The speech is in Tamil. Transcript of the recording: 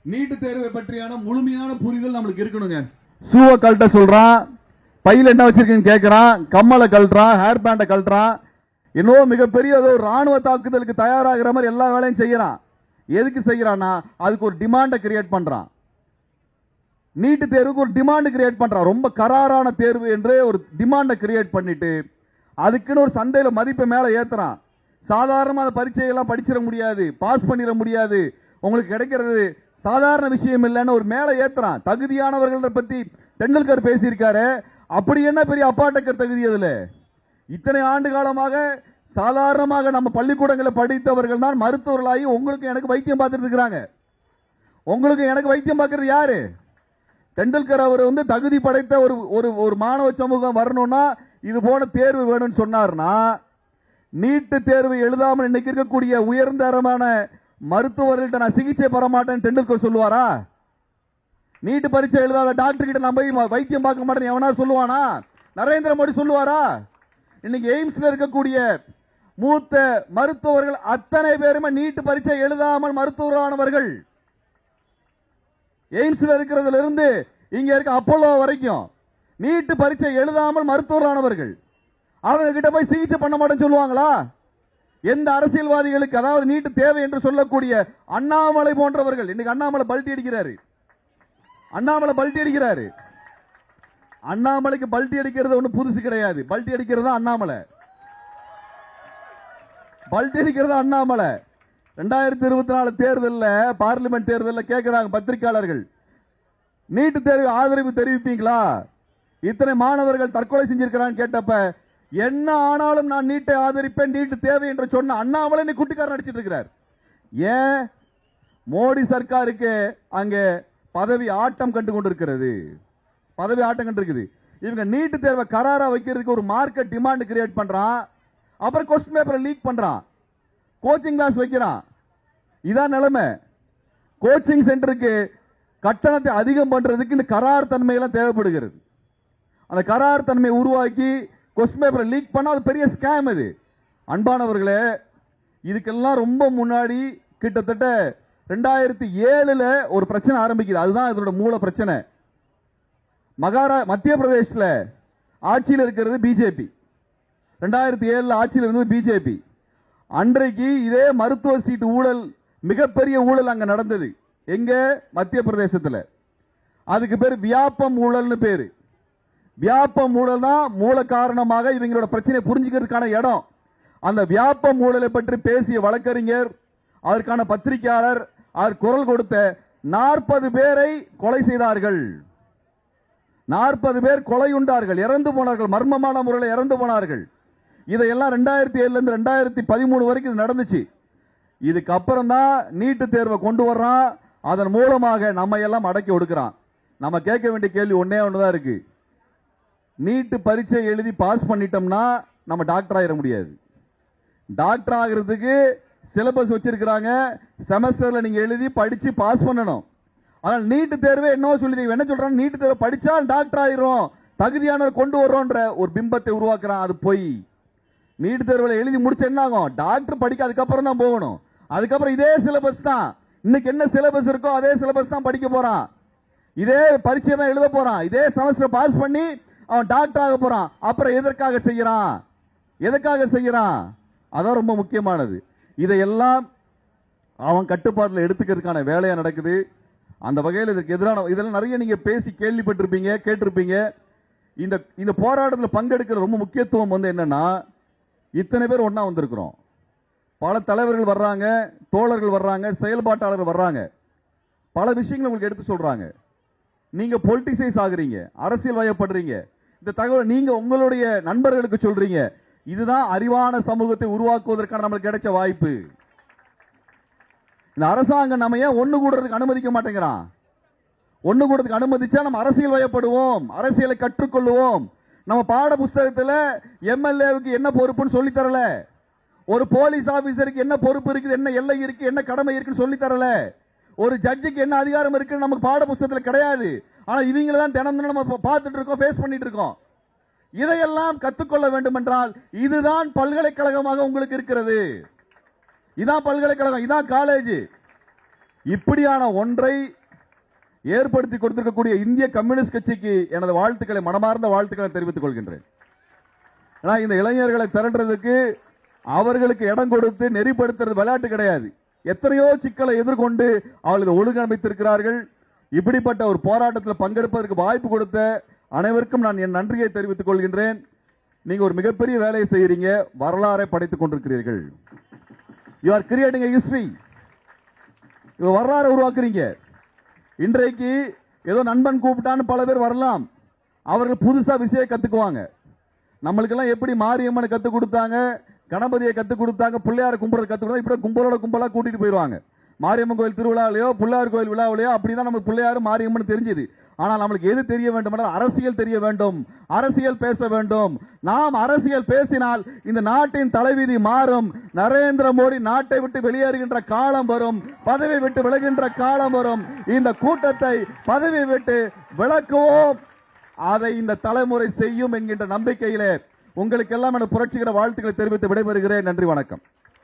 நீட்டு தேர்வை பற்றியான முழுமையான புரிதல் நம்மளுக்கு இருக்கணுங்க. ஷூவை கழட்ட சொல்றான், பையில என்ன வச்சிருக்கீங்கன்னு கேட்கறான், கம்மலை கழட்டுறான், ஹேர் பேண்டை கழட்டுறான், இன்னும் மிகப்பெரிய ராணுவ தாக்குதலுக்கு தயாராகிற மாதிரி எல்லா வேலையும் செய்யறான். எதுக்கு செய்யறான்னா அதுக்கு ஒரு டிமாண்டை கிரியேட் பண்றான். நீட்டு தேர்வுக்கு ஒரு டிமாண்ட் கிரியேட் பண்றான். ரொம்ப கராரான தேர்வு என்று ஒரு டிமாண்டை கிரியேட் பண்ணிட்டு அதுக்குன்னு ஒரு சந்தையில மதிப்பை மேல ஏத்துறான். சாதாரண பரீட்சையெல்லாம் படிச்சிட முடியாது, பாஸ் பண்ணிட முடியாது, உங்களுக்கு கிடைக்கிறது சாதாரண விஷயம் இல்லைன்னு ஒரு மேல ஏத்துறான். தகுதியானவர்கள் பத்தி டெண்டுல்கர் பேசியிருக்காரு. அப்படி என்ன பெரிய அப்பாட்டக்கர் தகுதி அதுல? இத்தனை ஆண்டு காலமாக சாதாரணமாக நம்ம பள்ளிக்கூடங்களை படித்தவர்கள் தான் மருத்துவர்களாகி உங்களுக்கு எனக்கு வைத்தியம் பார்த்துட்டு இருக்கிறாங்க. உங்களுக்கு எனக்கு வைத்தியம் பார்க்கறது யாரு? டெண்டுல்கர் அவர் தகுதி படைத்த ஒரு மாணவ சமூகம் வரணும்னா இது போன தேர்வு வேணும்னு சொன்னார்னா, நீட்டு தேர்வு எழுதாமல் இன்னைக்கு இருக்கக்கூடிய உயர்ந்தரமான மருத்துவர்கள்ட்ட நான் சிகிச்சை பெற மாட்டேன் டெண்டுல்கர் சொல்லுவாரா? நீட்டு பரீட்சை எழுதாத டாக்டர் கிட்ட நான் போய் வைத்தியம் பார்க்க மாட்டேன் எவனா சொல்லுவானா? நரேந்திர மோடி சொல்லுவாரா? இன்னைக்கு எய்ம்ஸ்ல இருக்கக்கூடிய மூத்த மருத்துவர்கள் அத்தனை பேருமே நீட்டு பரீட்சை எழுதாமல் மருத்துவரானவர்கள். எய்ம்ஸ்ல இருக்கிறதுல இருந்து இங்க இருக்க அப்போலோ வரைக்கும் நீட்டு பரீட்சை எழுதாமல் மருத்துவரானவர்கள். அவங்க கிட்ட போய் சிகிச்சை பண்ண மாட்டேன்னு சொல்லுவாங்களா? எந்த அரசியல்வாதிகளுக்கு, அதாவது நீட்டு தேவை என்று சொல்லக்கூடிய அண்ணாமலை போன்றவர்கள், இன்னைக்கு அண்ணாமலை பல்டி அடிக்கிறாரு. அண்ணாமலைக்கு பல்டி அடிக்கிறது ஒன்றும் புதுசு கிடையாது. பல்டி அடிக்கிறது அண்ணாமலை. 2024 தேர்தலில், பார்லிமெண்ட் தேர்தலில் கேட்கிறாங்க பத்திரிகையாளர்கள், நீட்டு தேர்வு ஆதரவு தெரிவிப்பீங்களா? இத்தனை மாணவர்கள் தற்கொலை செஞ்சிருக்கிறான்னு கேட்டப்ப, என்ன ஆனாலும் நான் நீட்டை ஆதரிப்பேன், நீட்டு தேவை என்று சொன்ன அண்ணாமலை குட்டிக்காரன் நடிச்சிட்டு இருக்கிறார். ஏன்? மோடி சர்க்காருக்கு அங்கே பதவி ஆட்டம் கண்டு கொண்டிருக்கிறது. இவங்க நீட்டு தேர்வை கராரா வைக்கிறதுக்கு ஒரு மார்க்கெட் டிமாண்ட் கிரியேட் பண்றான். அப்புறம் கொஸ்டின் பேப்பரை லீக் பண்றான், கோச்சிங் கிளாஸ் வைக்கிறான். இதான் நிலைமை. கோச்சிங் சென்டருக்கு கட்டணத்தை அதிகம் பண்றதுக்கு இந்த கரார் தன்மையெல்லாம் தேவைப்படுகிறது. அந்த கரார் தன்மையை உருவாக்கி கொஸ்டின் பேப்பரை லீக் பண்ணா அது பெரிய ஸ்கேம். இது அன்பானவர்களே, இதுக்கெல்லாம் ரொம்ப முன்னாடி கிட்டத்தட்ட 2007 ஒரு பிரச்சனை ஆரம்பிக்குது. அதுதான் இதோட மூல பிரச்சனை. மத்திய பிரதேசத்தில் ஆட்சியில் இருக்கிறது பிஜேபி. 2007 ஆட்சியில் இருந்தது பிஜேபி. அன்றைக்கு இதே மருத்துவ சீட்டு ஊழல், மிகப்பெரிய ஊழல் அங்க நடந்தது. எங்க? மத்திய பிரதேசத்தில். அதுக்கு பேர் வியாபம் ஊழல்னு பேரு. வியாபம் ஊழல் தான் மூல காரணமாக இவங்களோட பிரச்சனை புரிஞ்சுக்கிறதுக்கான இடம். அந்த வியாபம் ஊழலை பற்றி பேசிய வழக்கறிஞர், அதற்கான பத்திரிகையாளர், அவர் குரல் கொடுத்த 40 பேரை கொலை செய்தார்கள். 40 பேர் கொலையுண்டார்கள், இறந்து போனார்கள், மர்மமான முறையில் இறந்து போனார்கள். இதையெல்லாம் 2007 இருந்து 2013 வரைக்கும் இது நடந்துச்சு. இதுக்கு அப்புறம் தான் நீட்டு தேர்வை கொண்டு வர்றான். அதன் மூலமாக நம்ம எல்லாம் அடக்கி ஒடுக்கிறான். நம்ம கேட்க வேண்டிய கேள்வி ஒன்னே ஒண்ணுதான் இருக்கு. நீட்டு பரீட்சை எழுதி பாஸ் பண்ணிட்டோம்னா நம்ம டாக்டர் ஆகிட முடியாது. டாக்டர் ஆகிறதுக்கு சிலபஸ் வச்சிருக்கிறாங்க. செமஸ்டர்ல நீங்க எழுதி படிச்சு பாஸ் பண்ணணும். ஆனால் நீட்டு தேர்வு என்ன சொல்லி என்ன சொல்றாங்க? நீட்டு தேர்வு படிச்சா டாக்டர் ஆயிரும், தகுதியானவர் கொண்டு வர்றோன்ற ஒரு பிம்பத்தை உருவாக்குறான். அது போய் நீட்டு தேர்வில் எழுதி முடிச்ச என்ன ஆகும்? டாக்டர் படிக்க அதுக்கப்புறம் தான் போகணும். அதுக்கப்புறம் இதே சிலபஸ் தான், இன்னைக்கு என்ன சிலபஸ் இருக்கோ அதே சிலபஸ் தான் படிக்க போறான். இதே பரீட்சை தான் எழுத போறான். இதே செமஸ்டர் பாஸ் பண்ணி அவன் டாக்டர் ஆக போறான். அப்புறம் எதற்காக செய்யறான்? அதான் ரொம்ப முக்கியமானது. இதையெல்லாம் அவன் கட்டுப்பாட்டில் எடுத்துக்கிறதுக்கான வேலையா நடக்குது. அந்த வகையில் இதற்கு எதிரான இதெல்லாம் நிறைய நீங்க பேசி கேள்விப்பட்டிருப்பீங்க, கேட்டிருப்பீங்க. இந்த போராட்டத்தில் பங்கெடுக்கிற ரொம்ப முக்கியத்துவம் என்னன்னா, இத்தனை பேர் ஒன்னா வந்திருக்கிறோம். பல தலைவர்கள் வர்றாங்க, தோழர்கள் வர்றாங்க, செயல்பாட்டாளர்கள் வர்றாங்க, பல விஷயங்களை உங்களுக்கு எடுத்து சொல்றாங்க. நீங்க பொலிட்டிசைஸ் ஆகுறீங்க, அரசியல் வயப்படுறீங்க. இந்த தகவல் நீங்க உங்களுடைய நண்பர்களுக்கு சொல்றீங்க. இதுதான் அறிவான சமூகத்தை உருவாக்குவதற்கான நம்மளுக்கு கிடைச்ச வாய்ப்பு. இந்த அரசாங்கம் நம்ம ஏன் ஒண்ணு கூடுறதுக்கு அனுமதிக்க மாட்டேங்கிறான்? ஒண்ணு கூடுறதுக்கு அனுமதிச்சா நம்ம அரசியல் வயப்படுவோம், அரசியலை கற்றுக்கொள்வோம். நம்ம பாட புஸ்தகத்தில் எம்எல்ஏவுக்கு என்ன பொறுப்புன்னு சொல்லி தரல, ஒரு போலீஸ் ஆபீசருக்கு என்ன பொறுப்பு இருக்குது, என்ன எல்லை இருக்கு, என்ன கடமை இருக்குன்னு சொல்லி தரல, ஒரு ஜட்ஜுக்கு என்ன அதிகாரம் இருக்குன்னு நமக்கு பாட புஸ்தகத்தில் கிடையாது. ஆனா இவங்களை தான் தினம் நம்ம பார்த்துட்டு இருக்கோம், ஃபேஸ் பண்ணிட்டு இருக்கோம். இதையெல்லாம் கற்றுக்கொள்ள வேண்டும் என்றால் இதுதான் பல்கலைக்கழகமாக உங்களுக்கு இருக்கிறது. இதான் பல்கலைக்கழகம், இதான் காலேஜ். இப்படியான ஒன்றை ஏற்படுத்தி கொடுத்திருக்கக்கூடிய இந்திய கம்யூனிஸ்ட் கட்சிக்கு எனது வாழ்த்துக்களை, மனமார்ந்த வாழ்த்துக்களை தெரிவித்துக் கொள்கின்றேன். இந்த இளைஞர்களை திரட்டுறதுக்கு அவர்களுக்கு இடம் கொடுத்து நெறிப்படுத்துறது விளையாட்டு கிடையாது. எத்தனையோ சிக்கலை எதிர்கொண்டு அவர்கள் ஒழுங்கமைத்திருக்கிறார்கள். இப்படிப்பட்ட ஒரு போராட்டத்தில் பங்கெடுப்பதற்கு வாய்ப்பு கொடுத்த அனைவருக்கும் நான் என் நன்றியை தெரிவித்துக் கொள்கின்றேன். நீங்க ஒரு மிகப்பெரிய வேலையை செய்யறீங்க, வரலாறை படைத்துக் கொண்டிருக்கிறீர்கள். You are creating a history. வரலாறு உருவாக்குறீங்க. இன்றைக்கு ஏதோ நண்பன் கூப்பிட்டான்னு பல பேர் வரலாம், அவர்கள் புதுசா விஷயம் கத்துக்குவாங்க. நம்மளுக்கெல்லாம் எப்படி மாரியம்மனை கத்துக் கொடுத்தாங்க, கணபதியை கத்துக் கொடுத்தாங்க, பிள்ளையார கும்புறது கத்துக் கொடுத்தாங்க. இப்படி கும்பலோட கும்பலா கூட்டிட்டு போயிருவாங்க. மாரியம்மன் கோயில் திருவிழாவிலையோ பிள்ளையார் கோயில் விழாவிலையோ அப்படிதான் நமக்கு பிள்ளையாரு மாரியம்மன் தெரிஞ்சது. ஆனால் நம்மளுக்கு எது தெரிய வேண்டும் என்றால் அரசியல் தெரிய வேண்டும், அரசியல் பேச வேண்டும். நாம் அரசியல் பேசினால் இந்த நாட்டின் தலைவிதி மாறும். நரேந்திர மோடி நாட்டை விட்டு வெளியேறுகின்ற காலம் வரும், பதவி விட்டு விலகின்ற காலம் வரும். இந்த கூட்டத்தை பதவி விட்டு விலக்குவோம். அதை இந்த தலைமுறை செய்யும் என்கின்ற நம்பிக்கையிலே உங்களுக்கு எல்லாம் புரட்சிகர வாழ்த்துக்களை தெரிவித்து விடைபெறுகிறேன். நன்றி, வணக்கம்.